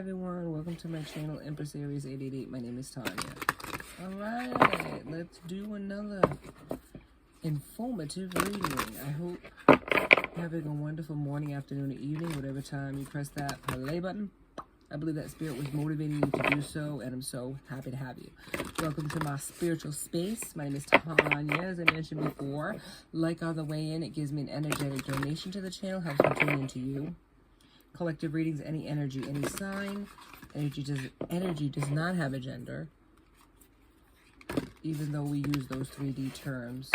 Everyone, welcome to my channel, Empress Aries 888. My name is Tanya. Alright, let's do another informative reading. I hope you're having a wonderful morning, afternoon, or evening, whatever time you press that play button. I believe that spirit was motivating you to do so, and I'm so happy to have you. Welcome to my spiritual space. My name is Tanya, as I mentioned before. Like on the way in, it gives me an energetic donation to the channel, helps me tune into you. Collective readings, any energy, any sign. Energy does not have a gender, even though we use those 3D terms.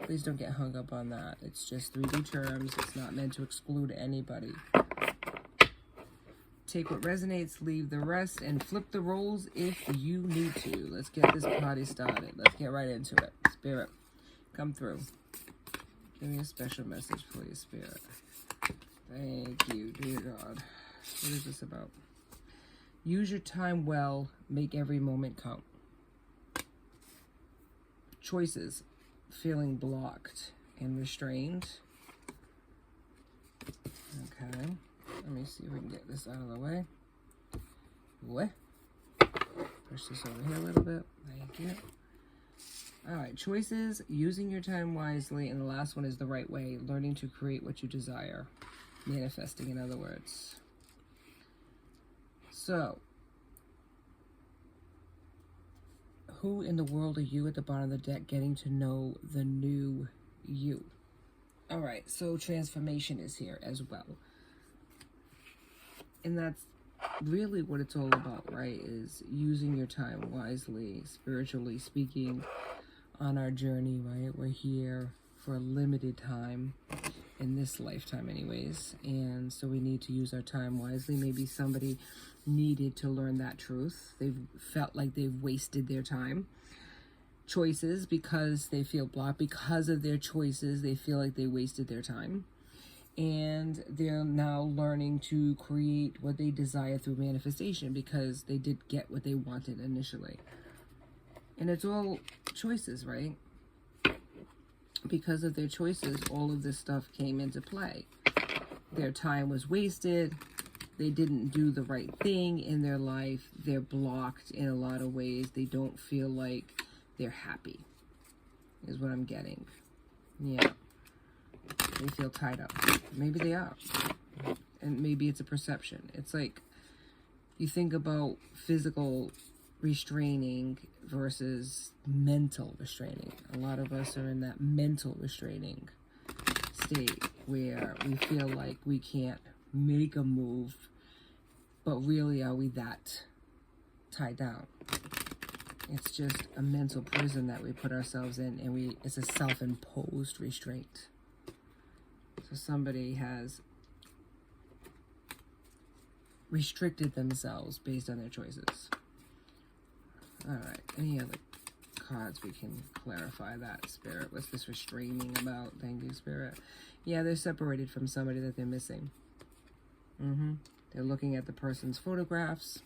Please don't get hung up on that. It's just 3D terms. It's not meant to exclude anybody. Take what resonates, leave the rest, and flip the roles if you need to. Let's get this party started. Let's get right into it. Spirit, come through. Give me a special message for you, Spirit. Thank you, dear God. What is this about? Use your time well. Make every moment count. Choices. Feeling blocked and restrained. Okay. Let me see if we can get this out of the way. What? Push this over here a little bit. Thank you. Alright, choices. Using your time wisely. And the last one is the right way. Learning to create what you desire. Manifesting, in other words. So, who in the world are you at the bottom of the deck, getting to know the new you? All right, so transformation is here as well. And that's really what it's all about, right? Is using your time wisely, spiritually speaking, on our journey, right? We're here for a limited time. In this lifetime anyways, and so we need to use our time wisely. Maybe somebody needed to learn that truth. They've felt like they've wasted their time. Choices, because they feel blocked because of their choices, they feel like they wasted their time, and they're now learning to create what they desire through manifestation because they did get what they wanted initially. And it's all choices, right? Because of their choices, all of this stuff came into play. Their time was wasted. They didn't do the right thing in their life. They're blocked in a lot of ways. They don't feel like they're happy, is what I'm getting. Yeah. They feel tied up. Maybe they are. And maybe it's a perception. It's like you think about physical restraining versus mental restraining. A lot of us are in that mental restraining state where we feel like we can't make a move, but really are we that tied down? It's just a mental prison that we put ourselves in, and it's a self-imposed restraint. So somebody has restricted themselves based on their choices. Alright, any other cards we can clarify that, Spirit? What's this restraining about? Thank you, Spirit. Yeah, they're separated from somebody that they're missing. They're looking at the person's photographs,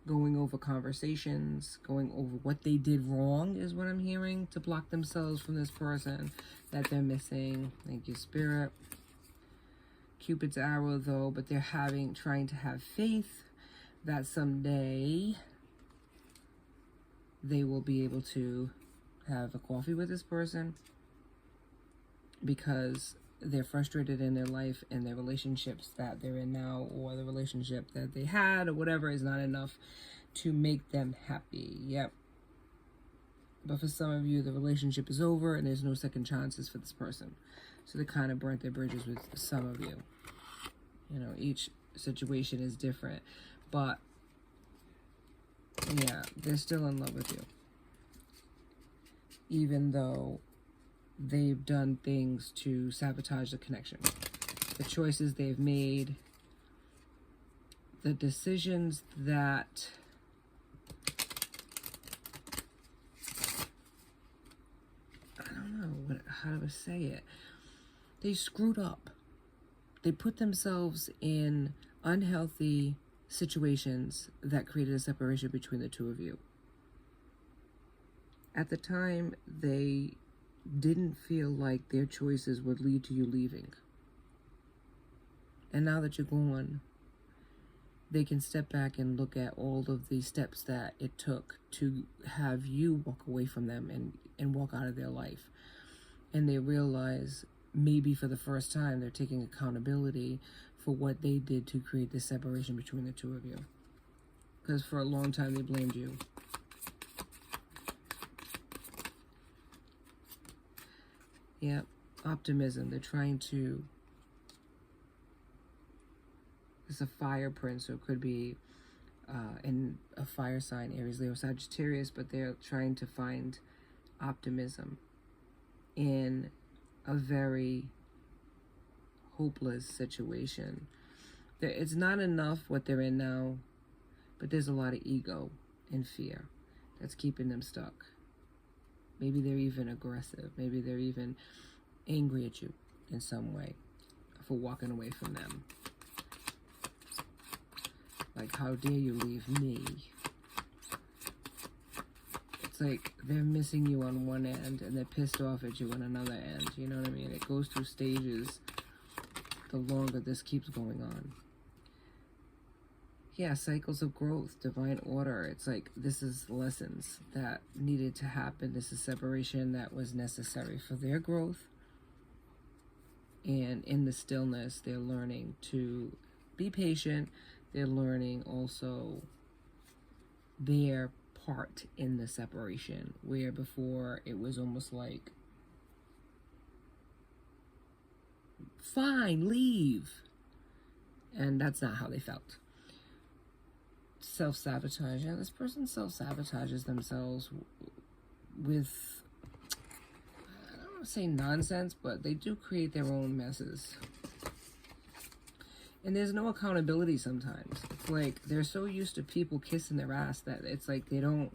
going over conversations, going over what they did wrong is what I'm hearing, to block themselves from this person that they're missing. Thank you, Spirit. Cupid's arrow, though, but they're trying to have faith that someday they will be able to have a coffee with this person because they're frustrated in their life and their relationships that they're in now, or the relationship that they had or whatever is not enough to make them happy. Yep. But for some of you, the relationship is over and there's no second chances for this person. So they kind of burnt their bridges with some of you. You know, each situation is different. But yeah, they're still in love with you. Even though they've done things to sabotage the connection. The choices they've made, the decisions that I don't know how to say it. They screwed up. They put themselves in unhealthy situations that created a separation between the two of you. At the time, they didn't feel like their choices would lead to you leaving. And now that you're gone, they can step back and look at all of the steps that it took to have you walk away from them and walk out of their life. And they realize, maybe for the first time, they're taking accountability for what they did to create this separation between the two of you. Because for a long time, they blamed you. Yeah, optimism. They're trying to... It's a fire prince, so it could be in a fire sign, Aries, Leo, Sagittarius, but they're trying to find optimism in a very hopeless situation. It's not enough what they're in now, but there's a lot of ego and fear that's keeping them stuck. Maybe they're even aggressive. Maybe they're even angry at you in some way for walking away from them. Like, how dare you leave me? It's like they're missing you on one end and they're pissed off at you on another end. You know what I mean? It goes through stages the longer this keeps going on. Yeah, cycles of growth, divine order. It's like this is lessons that needed to happen. This is separation that was necessary for their growth. And in the stillness, they're learning to be patient. They're learning also their part in the separation, where before it was almost like, fine, leave. And that's not how they felt. Self-sabotage. Yeah, this person self-sabotages themselves with, I don't want to say nonsense, but they do create their own messes. And there's no accountability sometimes. It's like they're so used to people kissing their ass that it's like they don't...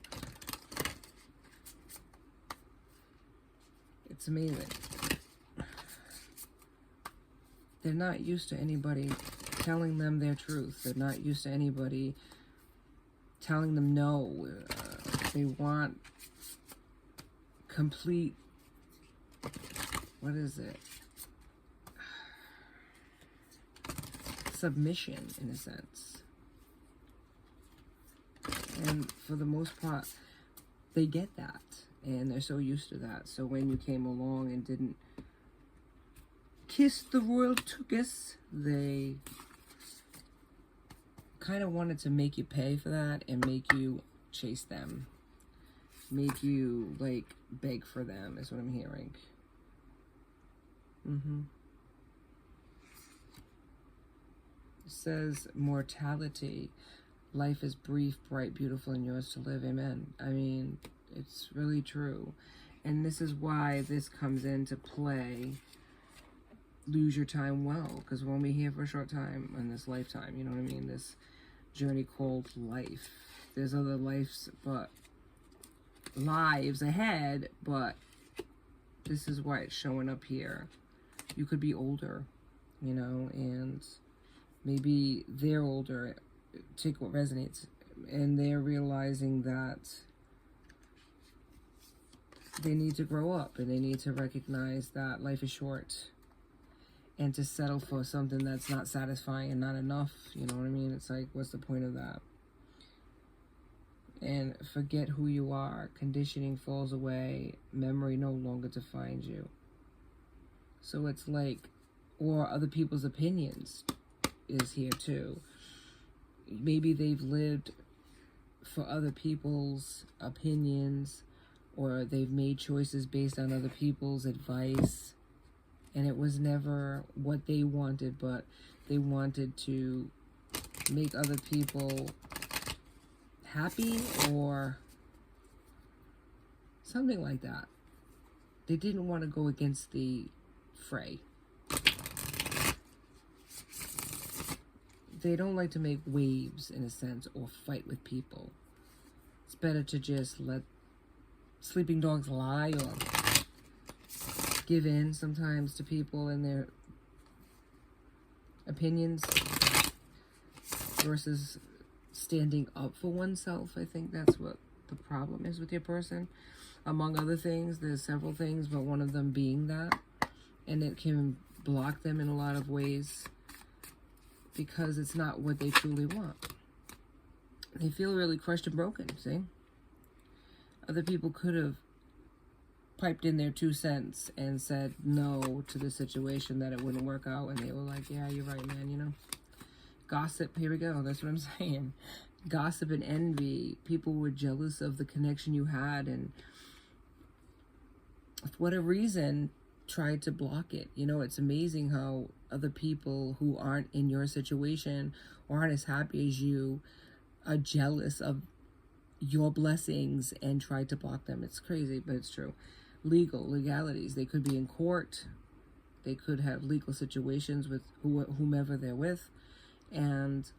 It's amazing. They're not used to anybody telling them their truth. They're not used to anybody telling them no. They want complete... What is it? Submission, in a sense. And for the most part, they get that. And they're so used to that. So when you came along and didn't kiss the royal tuchus, they kind of wanted to make you pay for that and make you chase them. Make you, like, beg for them, is what I'm hearing. It says mortality. Life is brief, bright, beautiful, and yours to live. Amen. I mean, it's really true. And this is why this comes into play. Lose your time well, because we're only here for a short time in this lifetime. You know what I mean? This journey called life. There's other lives ahead, but this is why it's showing up here. You could be older, you know, and maybe they're older. Take what resonates, and they're realizing that they need to grow up and they need to recognize that life is short, and to settle for something that's not satisfying and not enough, you know what I mean? It's like, what's the point of that? And forget who you are. Conditioning falls away. Memory no longer defines you. So it's like, or other people's opinions is here too. Maybe they've lived for other people's opinions, or they've made choices based on other people's advice, and it was never what they wanted, but they wanted to make other people happy or something like that. They didn't want to go against the fray. They don't like to make waves, in a sense, or fight with people. It's better to just let sleeping dogs lie, or give in sometimes to people and their opinions versus standing up for oneself. I think that's what the problem is with your person. Among other things, there's several things, but one of them being that. And it can block them in a lot of ways because it's not what they truly want. They feel really crushed and broken, see? Other people could have piped in their 2 cents and said no to the situation, that it wouldn't work out, and they were like, yeah, you're right, man, you know? Gossip, here we go, that's what I'm saying. Gossip and envy. People were jealous of the connection you had, and for whatever reason, tried to block it. You know, it's amazing how other people who aren't in your situation or aren't as happy as you are jealous of your blessings and try to block them. It's crazy, but it's true. Legalities. They could be in court. They could have legal situations with whomever they're with, and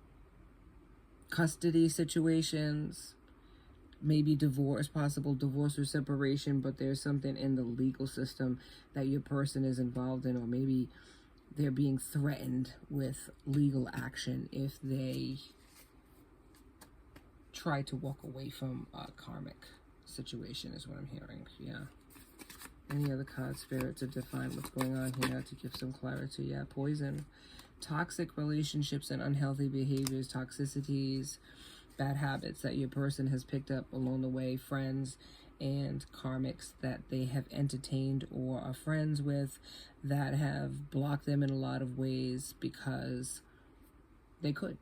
custody situations, maybe divorce, possible divorce or separation, but there's something in the legal system that your person is involved in, or maybe they're being threatened with legal action if they try to walk away from a karmic situation, is what I'm hearing. Yeah. Any other card, Spirit, to define what's going on here, to give some clarity? Yeah, poison. Toxic relationships and unhealthy behaviors, toxicities, bad habits that your person has picked up along the way, friends and karmics that they have entertained or are friends with that have blocked them in a lot of ways because they could.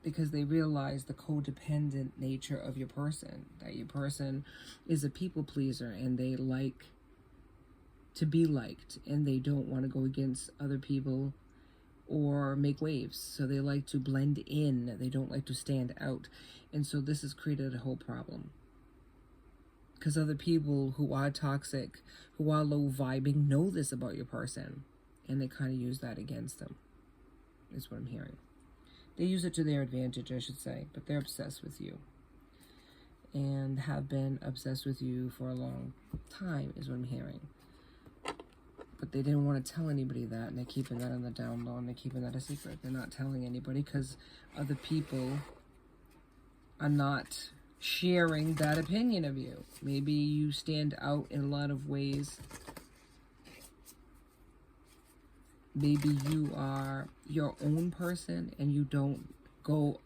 Because they realize the codependent nature of your person, that your person is a people pleaser and they like to be liked and they don't want to go against other people or make waves. So they like to blend in. They don't like to stand out. And so this has created a whole problem. Because other people who are toxic, who are low vibing, know this about your person. And they kind of use that against them, is what I'm hearing. They use it to their advantage, I should say. But they're obsessed with you. And have been obsessed with you for a long time, is what I'm hearing. But they didn't want to tell anybody that, and they're keeping that on the down low, and they're keeping that a secret. They're not telling anybody because other people are not sharing that opinion of you. Maybe you stand out in a lot of ways. Maybe you are your own person and you don't go,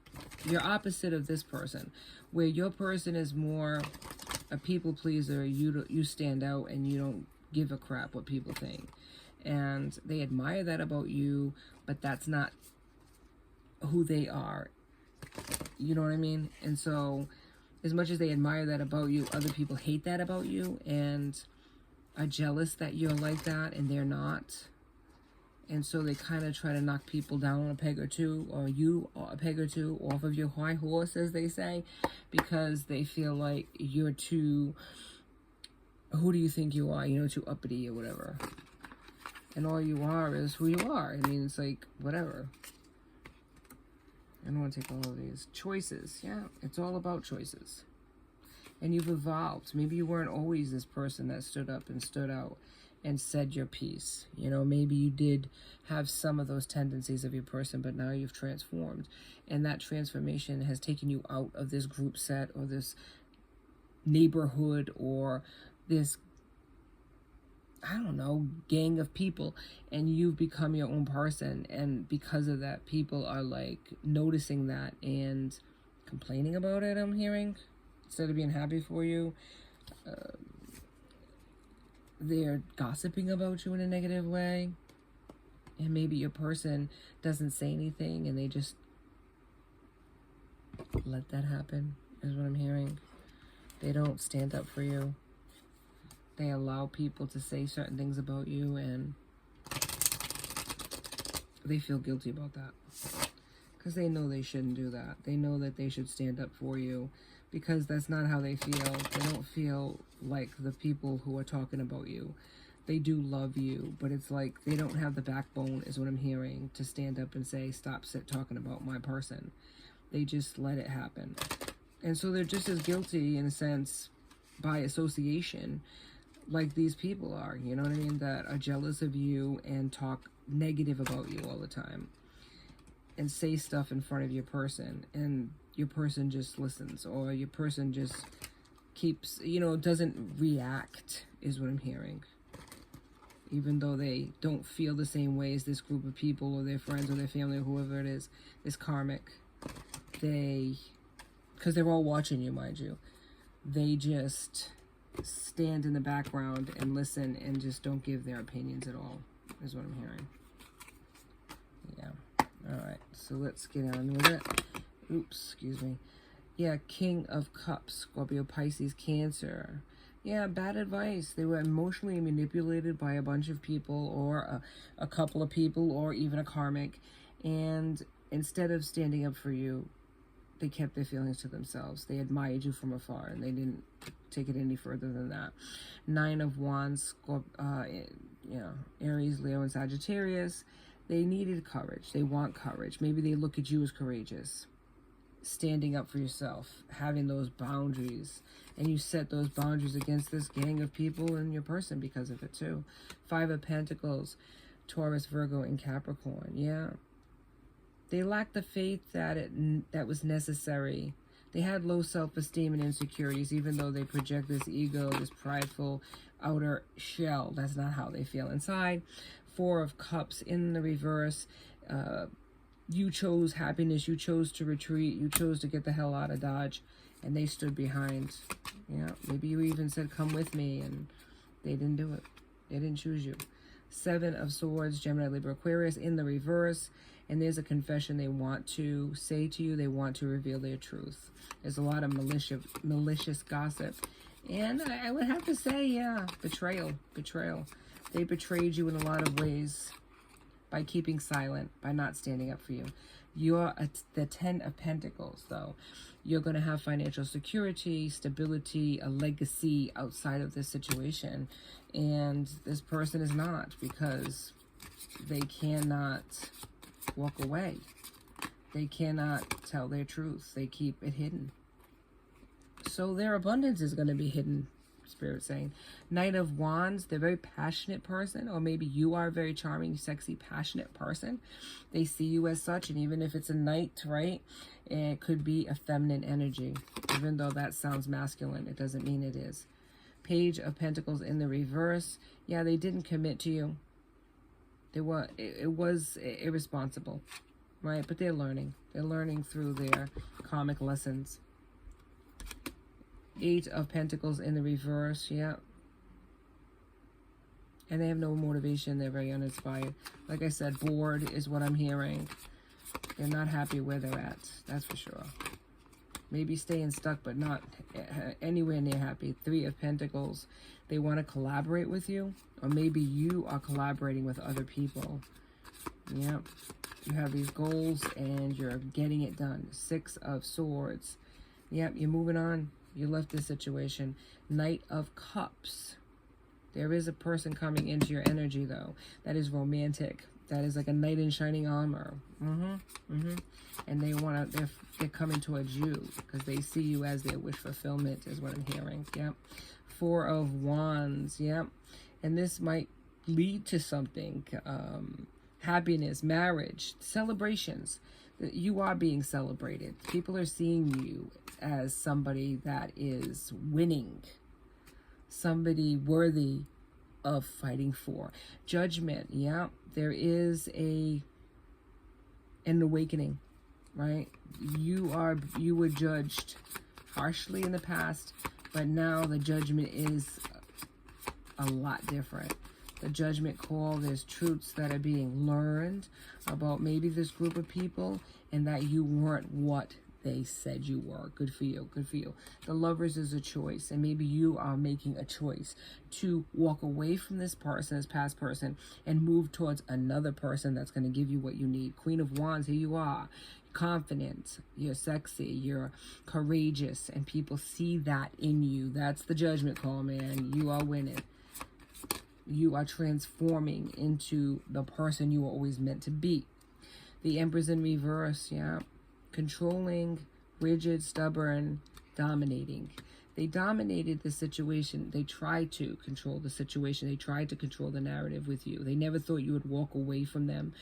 you're opposite of this person, where your person is more a people pleaser. You stand out and you don't give a crap what people think, and they admire that about you, but that's not who they are, you know what I mean? And so as much as they admire that about you, other people hate that about you and are jealous that you're like that and they're not. And so they kind of try to knock people down a peg or two, or you a peg or two off of your high horse, as they say, because they feel like you're too, who do you think you are? You know, too uppity or whatever. And all you are is who you are. I mean, it's like, whatever. I don't want to take all of these. Choices. Yeah, it's all about choices. And you've evolved. Maybe you weren't always this person that stood up and stood out and said your piece. You know, maybe you did have some of those tendencies of your person, but now you've transformed. And that transformation has taken you out of this group set or this neighborhood or this, I don't know, gang of people, and you've become your own person. And because of that, people are like noticing that and complaining about it, I'm hearing, instead of being happy for you. They're gossiping about you in a negative way, and maybe your person doesn't say anything and they just let that happen, is what I'm hearing. They don't stand up for you. They allow people to say certain things about you, and they feel guilty about that because they know they shouldn't do that. They know that they should stand up for you, because that's not how they feel. They don't feel like the people who are talking about you. They do love you, but it's like they don't have the backbone, is what I'm hearing, to stand up and say, stop talking about my person. They just let it happen. And so they're just as guilty, in a sense, by association, like these people are, you know what I mean, that are jealous of you and talk negative about you all the time and say stuff in front of your person, and your person just listens, or your person just keeps, you know, doesn't react, is what I'm hearing. even though they don't feel the same way as this group of people or their friends or their family or whoever it is karmic. Because they're all watching you, mind you. They just stand in the background and listen and just don't give their opinions at all, is what I'm hearing. Yeah. All right, so let's get on with it. Oops, excuse me. Yeah, King of Cups, Scorpio, Pisces, Cancer. Yeah, bad advice. They were emotionally manipulated by a bunch of people or a couple of people or even a karmic. And instead of standing up for you, they kept their feelings to themselves. They admired you from afar and they didn't take it any further than that. 9 of Wands, Aries, Leo, and Sagittarius. They needed courage. They want courage. Maybe they look at you as courageous. Standing up for yourself, having those boundaries, and you set those boundaries against this gang of people and your person because of it too. 5 of Pentacles, Taurus, Virgo, and Capricorn. Yeah, they lacked the faith that was necessary. They had low self-esteem and insecurities, even though they project this ego, this prideful outer shell. That's not how they feel inside. 4 of Cups in the reverse. You chose happiness, you chose to retreat, you chose to get the hell out of Dodge, and they stood behind. Yeah, maybe you even said, come with me, and they didn't do it. They didn't choose you. 7 of Swords, Gemini, Libra, Aquarius in the reverse, and there's a confession they want to say to you. They want to reveal their truth. There's a lot of malicious gossip, and I would have to say, yeah, betrayal. They betrayed you in a lot of ways. By keeping silent, by not standing up for you. You're the 10 of Pentacles, though. You're going to have financial security, stability, a legacy outside of this situation. And this person is not, because they cannot walk away. They cannot tell their truth. They keep it hidden. So their abundance is going to be hidden, Spirit saying. Knight of Wands, they're a very passionate person, or maybe you are a very charming, sexy, passionate person. They see you as such, and even if it's a knight, right, it could be a feminine energy. Even though that sounds masculine, it doesn't mean it is. Page of Pentacles in the reverse. Yeah, they didn't commit to you. It was irresponsible, right? But they're learning. They're learning through their karmic lessons. 8 of Pentacles in the reverse, yeah. And they have no motivation. They're very uninspired. Like I said, bored is what I'm hearing. They're not happy where they're at, that's for sure. Maybe staying stuck, but not anywhere near happy. 3 of Pentacles, they want to collaborate with you. Or maybe you are collaborating with other people. Yep. You have these goals and you're getting it done. 6 of Swords. Yep, you're moving on. You left this situation. Knight of Cups. There is a person coming into your energy, though. That is romantic. That is like a knight in shining armor. And they're coming towards you because they see you as their wish fulfillment, is what I'm hearing. Yep. 4 of Wands. Yep. And this might lead to something. Happiness, marriage, celebrations. You are being celebrated. People are seeing you as somebody that is winning, somebody worthy of fighting for. Judgment, yeah, there is an awakening, right? You were judged harshly in the past, but now the judgment is a lot different. The judgment call, there's truths that are being learned about maybe this group of people, and that you weren't what they said you were. Good for you. Good for you. The Lovers is a choice, and maybe you are making a choice to walk away from this person, this past person, and move towards another person that's going to give you what you need. Queen of Wands, here you are. Confident, you're sexy, you're courageous, and people see that in you. That's the judgment call, man. You are winning. You are transforming into the person you were always meant to be. The Empress in reverse, yeah. Controlling, rigid, stubborn, dominating. They dominated the situation. They tried to control the situation. They tried to control the narrative with you. They never thought you would walk away from them.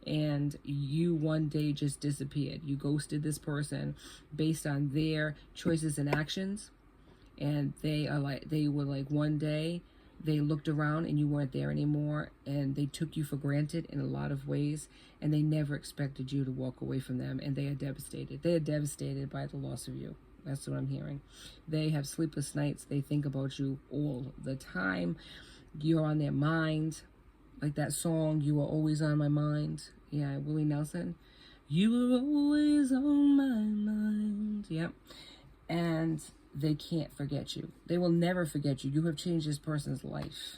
And you one day just disappeared. You ghosted this person based on their choices and actions. And they were like one day They looked around and you weren't there anymore, and they took you for granted in a lot of ways, and they never expected you to walk away from them, and they are devastated. They are devastated by the loss of you. That's what I'm hearing. They have sleepless nights. They think about you all the time. You're on their mind. Like that song, You Are Always on My Mind. Yeah, Willie Nelson. You were always on my mind. Yep. And they can't forget you. They will never forget you. You have changed this person's life,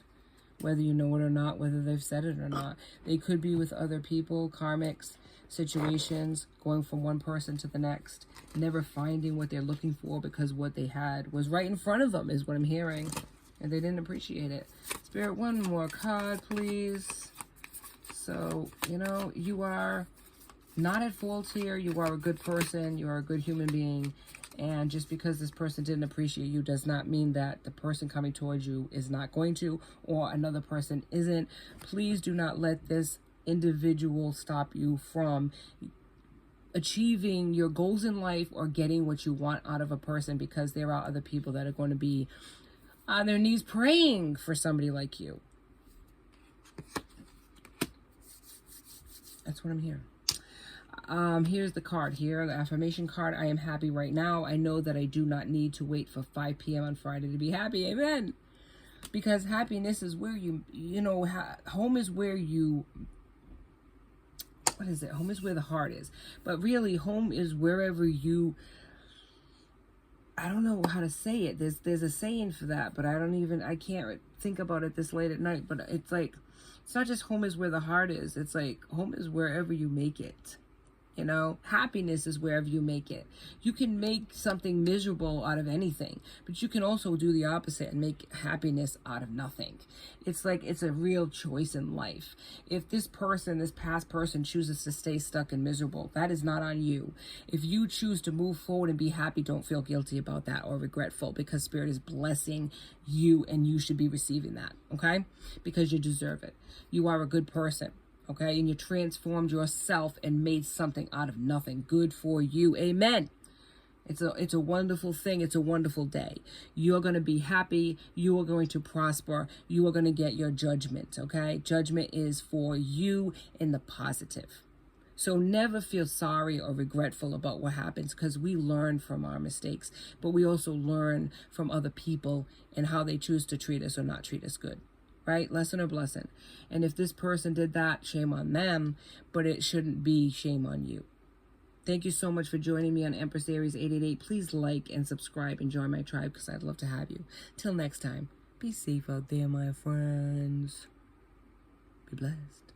whether you know it or not, whether they've said it or not. They could be with other people, karmics, situations, going from one person to the next, never finding what they're looking for because what they had was right in front of them, is what I'm hearing, and they didn't appreciate it. Spirit, one more card, please. So, you know, you are not at fault here. You are a good person. You are a good human being. And just because this person didn't appreciate you does not mean that the person coming towards you is not going to, or another person isn't. Please do not let this individual stop you from achieving your goals in life or getting what you want out of a person, because there are other people that are going to be on their knees praying for somebody like you. That's what I'm hearing. Here's the card here, the affirmation card. I am happy right now. I know that I do not need to wait for 5 p.m. on Friday to be happy. Amen. Because happiness is where you know, home is where you, what is it? Home is where the heart is. But really, home is wherever you, I don't know how to say it. There's a saying for that, but I can't think about it this late at night. But it's like, it's not just home is where the heart is. It's like home is wherever you make it. You know, happiness is wherever you make it. You can make something miserable out of anything, but you can also do the opposite and make happiness out of nothing. It's like, it's a real choice in life. If this past person chooses to stay stuck and miserable, that is not on you. If you choose to move forward and be happy, don't feel guilty about that or regretful, because Spirit is blessing you and you should be receiving that, okay? Because you deserve it. You are a good person. Okay, and you transformed yourself and made something out of nothing. Good for you. Amen. It's a wonderful thing. It's a wonderful day. You're going to be happy. You are going to prosper. You are going to get your judgment, okay? Judgment is for you in the positive. So never feel sorry or regretful about what happens, because we learn from our mistakes, but we also learn from other people and how they choose to treat us or not treat us good. Right? Lesson or blessing. And if this person did that, shame on them, but it shouldn't be shame on you. Thank you so much for joining me on Empress Aries 888. Please like and subscribe and join my tribe, because I'd love to have you. Till next time, be safe out there, my friends. Be blessed.